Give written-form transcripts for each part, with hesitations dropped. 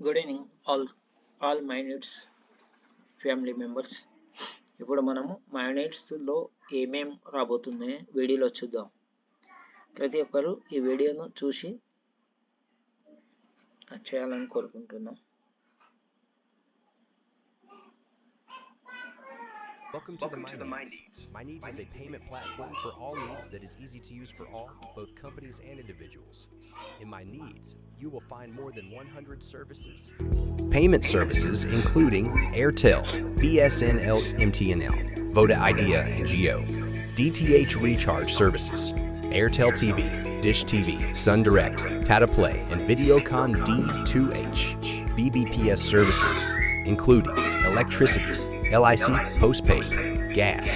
Good evening all my needs family members. ఇప్పుడు మనము మైనీడ్స్లో ఏమేం రాబోతున్నాయో వీడియోలో చూద్దాం. ప్రతి ఒక్కరు ఈ వీడియోను చూసి చేయాలని కోరుకుంటున్నాం. Welcome to the MyNeeds. MyNeeds is a payment platform for all needs that is easy to use for all, both companies and individuals. In MyNeeds, you will find more than 100 services. Payment services including Airtel, BSNL, MTNL, Voda Idea and Geo, DTH recharge services, Airtel TV, Dish TV, Sun Direct, Tata Play, and Videocon D2H, BBPS services including electricity, LIC postpaid, gas,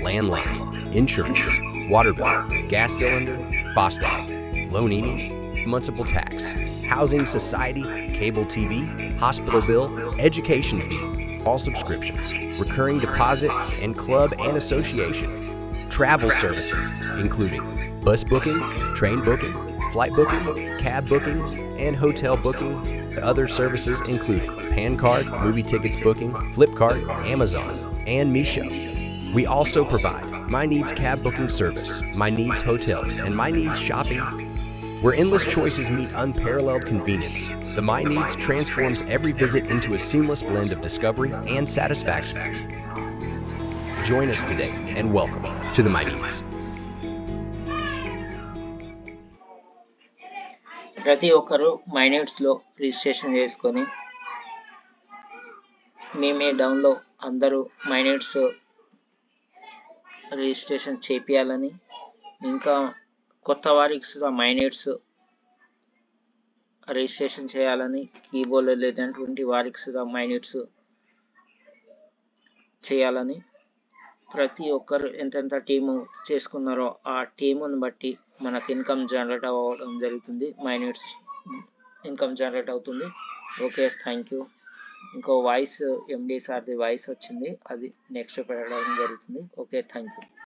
landline, insurance, water bill, gas cylinder, FASTag, loan email, municipal tax, housing society, cable TV, hospital bill, education fee, all subscriptions, recurring deposit, and club and association. Travel services including bus booking, train booking, flight booking, cab booking, and hotel booking. Other services including Pan Card, movie tickets booking, Flipkart, Amazon, and Meesho. We also provide MyNeeds cab booking service, MyNeeds hotels, and MyNeeds shopping, where endless choices meet unparalleled convenience. The MyNeeds transforms every visit into a seamless blend of discovery and satisfaction. Join us today and welcome to the MyNeeds. ప్రతి ఒక్కరు మైనీడ్స్లో registration చేసుకొని మీ డౌన్లో అందరూ my needs registration చేపియాలని, ఇంకా కొత్త వారికి Sudha my needs registration చేయాలని, కీబోర్డ్లో లేనటువంటి వారికి సుధా మైనీడ్స్ చేయాలని ప్రతి ఒక్కరు ఎంతెంత టీము చేసుకున్నారో ఆ టీముని బట్టి మనకు ఇన్కమ్ జనరేట్ అవ్వడం జరుగుతుంది. మైనీడ్స్ ఇన్కమ్ జనరేట్ అవుతుంది. Okay, thank you. ఇంకో వాయిస్ ఎండి సార్ది వాయిస్ వచ్చింది, అది నెక్స్ట్ పెట్టడం జరుగుతుంది. Okay, thank you.